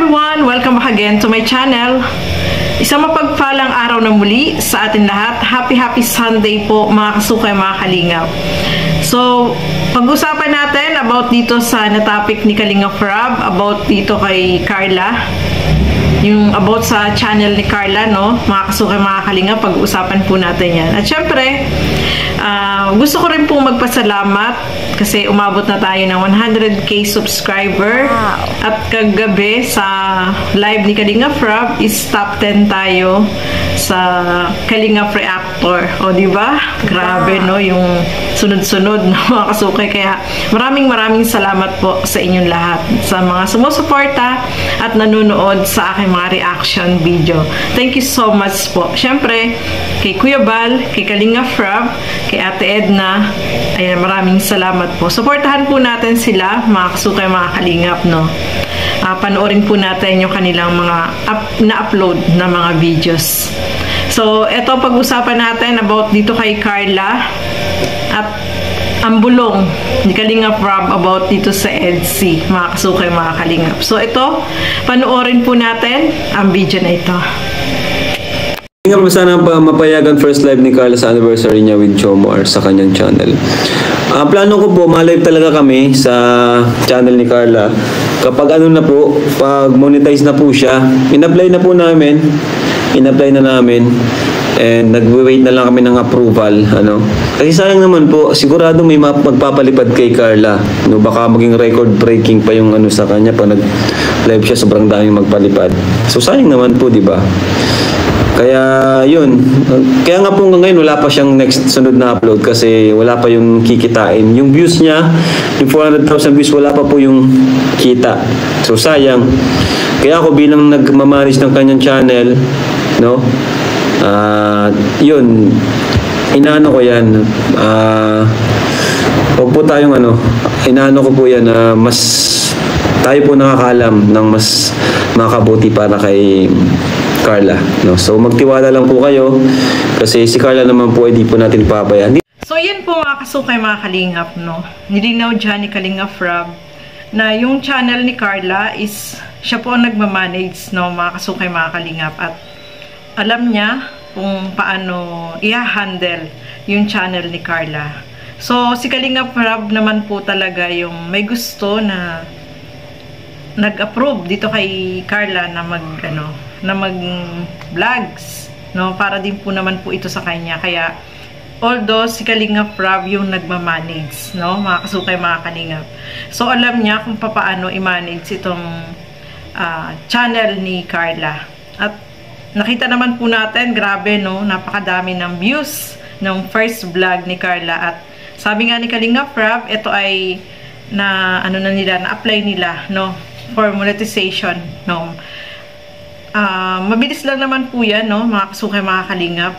everyone! Welcome back again to my channel. Isang mapagpalang araw na muli sa atin lahat. Happy Sunday po mga kasukay, mga kalingap. So, pag-usapan natin about dito sa topic ni Kalingap Rob, about dito kay Carla. Yung about sa channel ni Carla, no? Mga kasukay, mga kalingap, pag-uusapan po natin yan. At syempre, gusto ko rin pong magpasalamat kasi umabot na tayo ng 100k subscriber. Wow. At kagabi sa live ni Kalingap Rob is top 10 tayo sa Kalingap Reactor. O, diba? Grabe, no? Yung sunod-sunod na mga kasukay. Kaya maraming salamat po sa inyong lahat. Sa mga sumusuporta at nanonood sa aking mga reaction video. Thank you so much po. Syempre, kay Kuya Bal, kay Kalingap Rob, kay Ate Edna, ayan, maraming salamat po. Suportahan po natin sila, mga kasukay, mga kalingap, no? Panoorin po natin yung kanilang mga na-upload na mga videos. So, eto pag-usapan natin about dito kay Carla at ang bulong ni Kalingap Rob about dito sa EDC, mga kasukay, mga kalingap. So, ito, panoorin po natin ang video na ito. Nga po sana mapayagan first live ni Carla sa anniversary niya with Chomar sa kanyang channel. Plano ko po, ma-live talaga kami sa channel ni Carla. Kapag ano na po, pag monetize na po siya, in-apply na namin, and nag-wait na lang kami ng approval, ano. Kasi sayang naman po, sigurado may magpapalipad kay Carla, no, baka maging record breaking pa yung ano sa kanya pag nag-live siya, sobrang daming magpalipad. So sayang naman po, di ba? Kaya yun, kaya nga po ngayon wala pa siyang next sunod na upload kasi wala pa yung kikitain. Yung views niya, yung 400,000 views, wala pa po yung kita. So sayang. Kaya ako bilang nagmamanage ng kanyang channel, no? Yun, inaano ko yan. Huwag po tayong inaano ko po yan na mas tayo po nakakalam ng mas makabuti para kay Carla, no? So magtiwala lang po kayo kasi si Carla naman po ay di po natin pabayaan. So yan po mga kasukay, mga kalingap, no? Nilinaw dyan ni Kalingap Rob na yung channel ni Carla is siya po ang nagmamanage, no, mga kasukay, mga kalingap, at alam niya kung paano i-handle yung channel ni Carla. So si Kalingap Rob naman po talaga yung may gusto na nag-approve dito kay Carla na mag-vlogs, no, para din po naman po ito sa kanya. Kaya although si Kalingap Rob yung nagmamanage, no, mga kasukay, mga kalingap, so alam niya kung paano i-manage itong channel ni Carla. At nakita naman po natin, grabe, no, napakadami ng views ng first vlog ni Carla. At sabi nga ni Kalingap Rob, ito ay na-apply nila, no, for monetization, no. Mabilis lang naman po yan, no, mga kasukay, mga kalingap.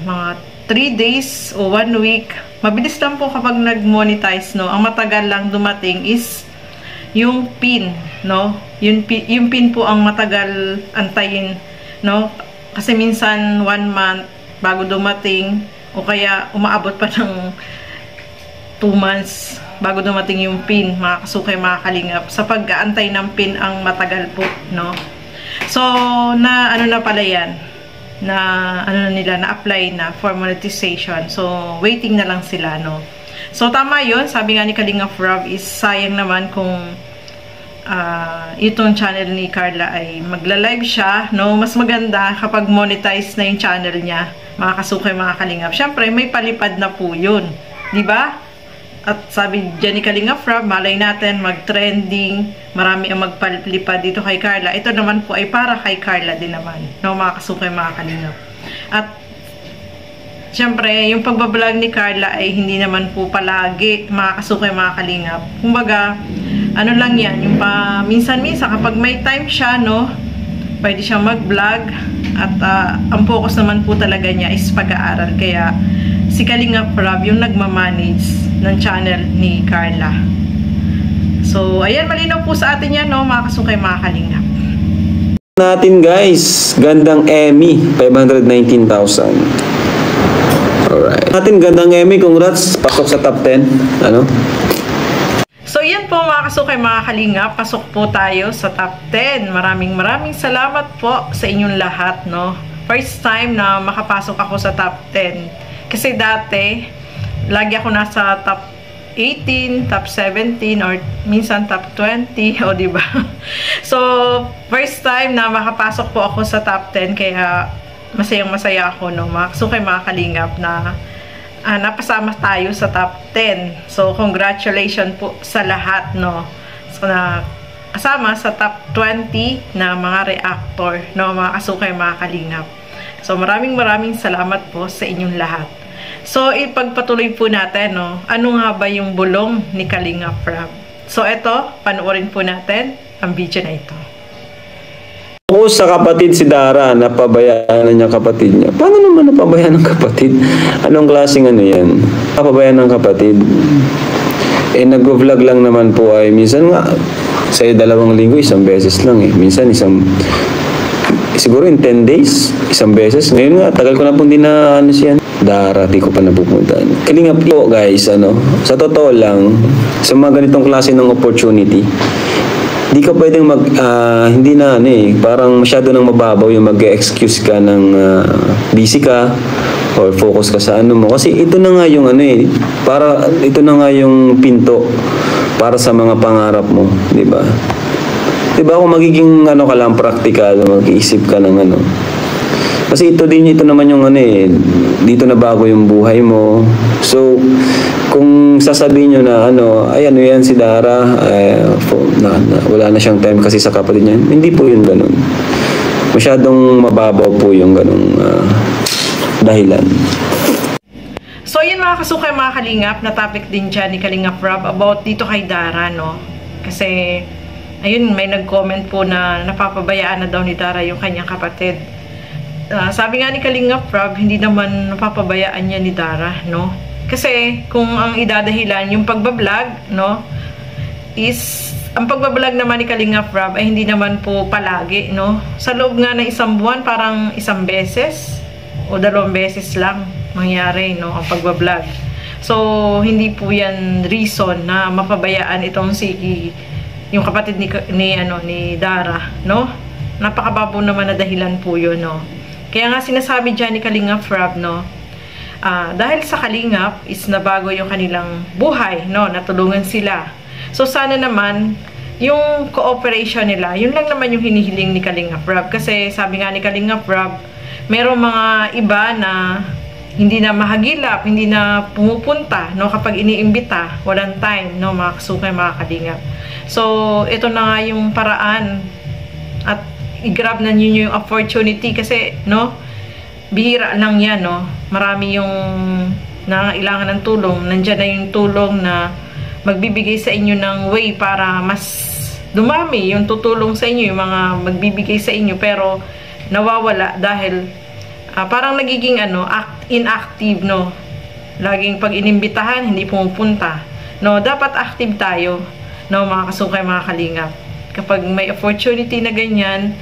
Mga 3 days o 1 week. Mabilis lang po kapag nag-monetize, no. Ang matagal lang dumating is yung pin, no. Yung pin po ang matagal antayin, no. Kasi minsan 1 month bago dumating, o kaya umaabot pa ng 2 months bago dumating yung pin, mga kasukay, mga kalingap. Sa pag-aantay ng pin ang matagal po, no. So, na pala yan, na-apply na for monetization. So, waiting na lang sila, no. So, tama yun. Sabi nga ni Kalingap Rob is sayang naman kung itong channel ni Carla ay magla-live siya, no. Mas maganda kapag monetize na yung channel niya, mga kasukay, mga kalingap. Syempre, may palipad na po yun, di ba? At sabi dyan ni Kalingap Rob, malay natin mag-trending, marami ang magpalipad dito kay Carla. Ito naman po ay para kay Carla din naman, no, mga kasukay, mga kalingap. At syempre, yung pagbablog ni Carla ay hindi naman po palagi, mga kasukay, mga kalingap. Kumbaga, ano lang yan, yung minsan-minsan kapag may time siya, no, pwede siyang mag-vlog. At ang focus naman po talaga niya is pag-aaral. Kaya si Kalingap Rob yung nagmamanage ng channel ni Carla. So, ayan, malinaw po sa atin yan, no, mga kasukay, mga kalingap. Natin guys, gandang Emmy, 519,000. Alright. Natin gandang Emmy, congrats, pasok sa top 10. Ano? So yan po mga kasukay, mga kalingap, pasok po tayo sa top 10. Maraming salamat po sa inyong lahat, no. First time na makapasok ako sa top 10. Kasi dati, lagi ako nasa top 18, top 17, or minsan top 20, o diba? So, first time na makapasok po ako sa top 10, kaya masayang-masaya ako, no, mga kasukay, mga kalingap, na napasama tayo sa top 10. So, congratulations po sa lahat, no. So, na kasama sa top 20 na mga reactor, no, mga kasukay, mga kalingap. So, maraming salamat po sa inyong lahat. So, ipagpatuloy po natin, no, ano nga ba yung bulong ni Kalingap Rab. So, eto, panoorin po natin ang video na ito. Ako sa kapatid si Dara, napabayaan na niya kapatid niya. Paano naman napabayaan ng kapatid? Anong klaseng ano yan? Napabayaan ng kapatid. Nag-vlog lang naman po ay minsan nga, sa 2 linggo, isang beses lang eh. Minsan siguro in 10 days, isang beses. Ngayon nga, tagal ko na po din na siya. Dara, di ko pa napupuntaan. Kalingap po guys, sa totoo lang, sa mga ganitong klase ng opportunity, di ka pwedeng hindi na parang masyado nang mababaw yung mag-excuse ka ng busy ka or focus ka sa mo. Kasi ito na nga yung ito na nga yung pinto para sa mga pangarap mo, di ba? Di ba kung magiging ka lang practical, mag-iisip ka ng Kasi ito naman yung dito na bago yung buhay mo. So, kung sasabihin nyo na ay yan si Dara, wala na siyang time kasi sa kapatid niya, hindi po yun ganun. Masyadong mababaw po yung ganung dahilan. So yun mga kasukay, mga kalingap, na topic din dyan ni Kalingap Rab about dito kay Dara, no. Kasi ayun, may nag-comment po na napapabayaan na daw ni Dara yung kanyang kapatid. Sabi nga ni Kalingap Rab, hindi naman napapabayaan niya ni Dara, no. Kasi kung ang idadahilan yung pagbablog, no, is ang pagbablog naman ni Kalingap Rab ay hindi naman po palagi, no. Sa loob nga ng isang buwan, parang isang beses o 2 beses lang mangyari, no, ang pagbablog. So, hindi po yan reason na mapabayaan itong yung kapatid ni Dara, no. Napakababo naman na dahilan po yun, no. Kaya nga sinasabi dyan ni Kalingap Rab, no, dahil sa Kalingap is nabago yung kanilang buhay, no, natulungan sila. So sana naman yung cooperation nila, yun lang naman yung hinihiling ni Kalingap Rab. Kasi sabi nga ni Kalingap Rab, merong mga iba na hindi na mahagilap, hindi na pumupunta, no, kapag iniimbita, walang time, no, mga kasukay, mga Kalingap. So ito na nga yung paraan at i-grab na ninyo yung opportunity kasi, no, bihira lang yan, no. Marami yung nangailangan ng tulong. Nandiyan na yung tulong na magbibigay sa inyo ng way para mas dumami yung tutulong sa inyo, yung mga magbibigay sa inyo, pero nawawala dahil parang nagiging inactive, no. Laging pag inimbitahan, hindi pumupunta, no. Dapat active tayo, no, mga kasukay, mga kalingap. Kapag may opportunity na ganyan,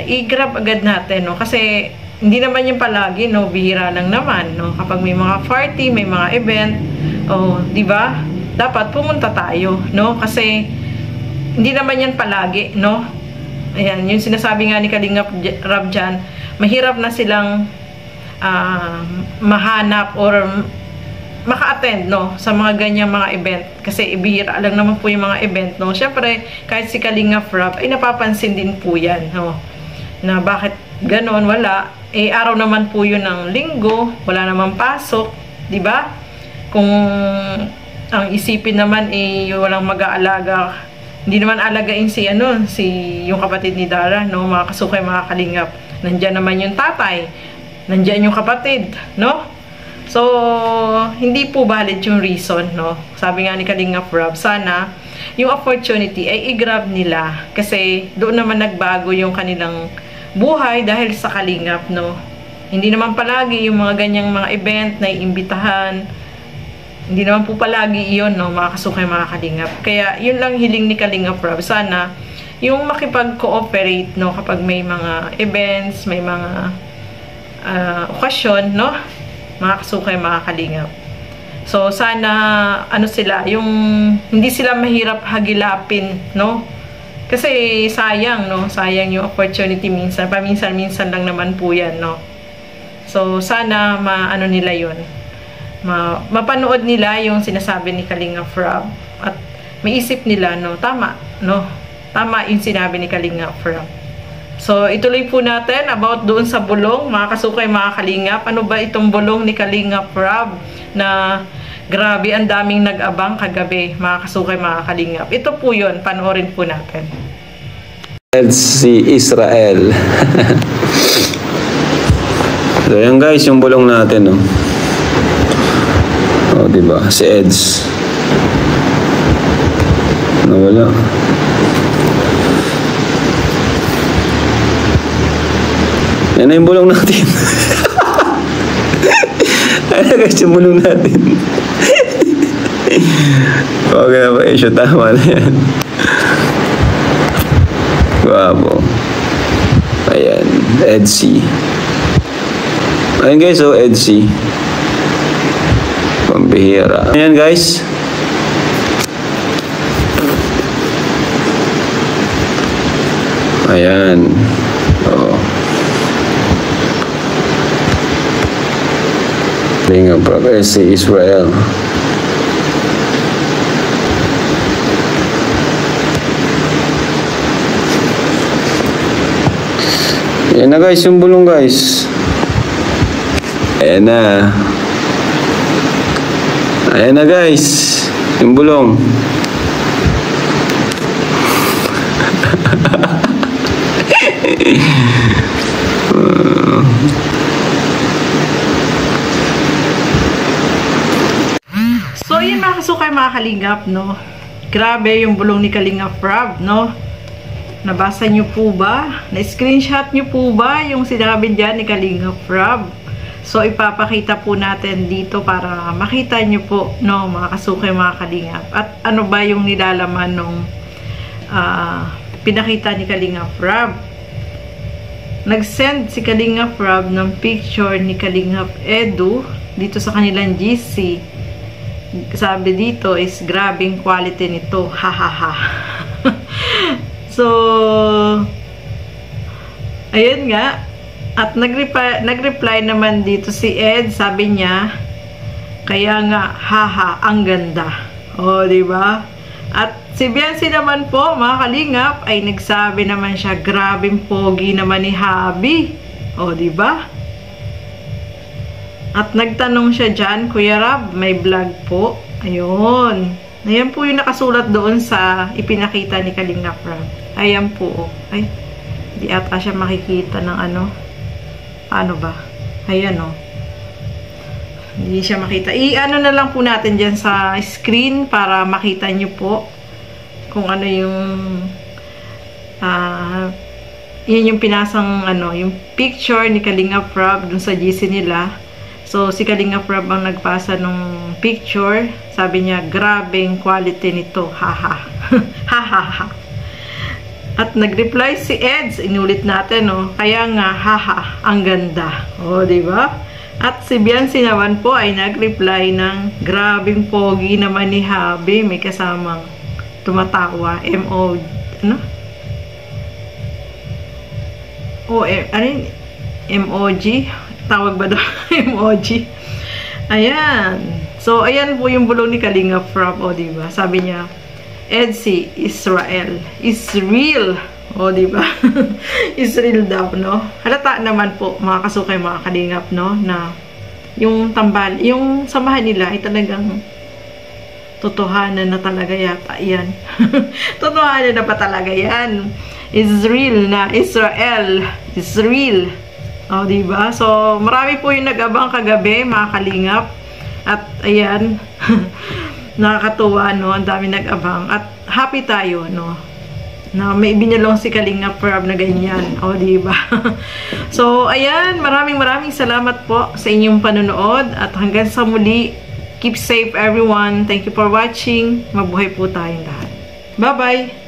i-grab agad natin, no, kasi hindi naman yung palagi, no, bihira lang naman, no, kapag may mga party, may mga event, di ba, dapat pumunta tayo, no, kasi hindi naman yan palagi, no. Ayan, yung sinasabi nga ni Kalingap Rab dyan, mahirap na silang mahanap or maka-attend, no, sa mga ganyang mga event. Kasi ibihira lang naman po yung mga event, no. Siyempre, kahit si Kalingap Rab, ay napapansin din po yan, no, na bakit ganon, wala. Araw naman po yun ng linggo, wala naman pasok, di ba? Kung ang isipin naman walang mag-aalaga, hindi naman alagain yung kapatid ni Dara, no, mga kasukay, mga kalingap. Nandiyan naman yung tatay, nandiyan yung kapatid, no? So, hindi po valid yung reason, no? Sabi nga ni Kalingap Rab, sana yung opportunity ay i-grab nila kasi doon naman nagbago yung kanilang buhay dahil sa Kalingap, no? Hindi naman palagi yung mga ganyang mga event na iimbitahan. Hindi naman po palagi iyon, no, mga kasukay, mga Kalingap. Kaya yun lang hiling ni Kalingap Rab, sana yung makipag-cooperate, no, kapag may mga events, may mga okasyon, no, mga kasukay, mga Kalingap. So, sana, ano sila, yung hindi sila mahirap hagilapin, no? Kasi sayang, no? Sayang yung opportunity minsan. Paminsan-minsan lang naman po yan, no? So, sana maano nila yun. Mapanood nila yung sinasabi ni Kalinga Prab. At maisip nila, no? Tama, no? Tama yung sinabi ni Kalinga Prab. So, ituloy po natin about doon sa bulong, mga kasukay, mga kalingap. Ano ba itong bulong ni Kalinga Prab na grabe, ang daming nag-abang kagabi, mga kasukay, mga kalingap. Ito po yun, panoorin po natin. Si Israel. So, yan guys, yung bulong natin, no? O, diba? Si Eds. Nawala. Yan na yung bulong natin. Ano guys yung bulong natin? Okay na ba? Issue, tama na yan. Guwapo. Ayan. Edsy. Ayan guys, oh, Edsy. Pambihira. Ayan guys. Ayan. Oo. Kalinga Prab, si Israel. Ayan na guys, yung bulong guys. Ayan na. Ayan na guys, yung bulong. So, yun mga kasukay, mga kalingap, no? Grabe yung bulong ni Kalinga Prab, no? Nabasa nyo po ba? Na-screenshot nyo po ba yung sinabi dyan ni Kalinga Prab? So, ipapakita po natin dito para makita nyo po, no, mga kasukay, mga kalingap. At ano ba yung nilalaman nung pinakita ni Kalinga Prab? Nag-send si Kalinga Prab ng picture ni Kalinga Edu dito sa kanilang GC. Sabi dito is grabing quality nito, hahaha. So, ayun nga. At nag-reply naman dito si Ed, sabi niya, kaya nga, haha, ang ganda. O, diba? At si Biancy naman po, mga kalingap, ay nagsabi naman siya, grabing pogi naman ni Habi. O, diba? At nagtanong siya dyan, Kuya Rab, may vlog po. Ayun. Ayan po yung nakasulat doon sa ipinakita ni Kalinga Prab. Ayan po. Ay, di ata siya makikita ng ano. Ano ba? Ayan o. Hindi siya makita. I-ano na lang po natin dyan sa screen para makita nyo po kung ano yung yun yung pinasang ano, yung picture ni Kalinga Prab dun sa GC nila. So, si Kalinga Prab ang nagpasa nung picture. Sabi niya, grabing quality nito. Haha. Hahaha. At nag-reply si Eds. Inulit natin, no? Kaya nga, haha, ang ganda. O, diba? At si Biancy naman po ay nag-reply ng grabing pogi naman ni Habi. May kasamang tumatawa. M-O, ano? O, ano yun? M-O-G? Tawag ba doon? Emoji. Ayan. So, ayan po yung bulong ni Kalinga Prab. O, diba? Sabi niya, Edsy, Israel. Israel. O, diba? Israel daw, no? Halata naman po, mga kasukay, mga kalingap, no? Na yung tambal, yung samahan nila ay talagang totohanan na talaga yata yan. Totohanan na pa talaga yan. Israel na Israel. Israel. O, diba? So, marami po yung nag-abang kagabi, mga kalingap. At, ayan, nakakatuwa, no? Ang dami nag-abang. At, happy tayo, no? Na may binulong si Kalinga Prab na ganyan. O, diba? So, ayan, maraming salamat po sa inyong panonood. At hanggang sa muli, keep safe everyone. Thank you for watching. Mabuhay po tayong lahat. Bye-bye!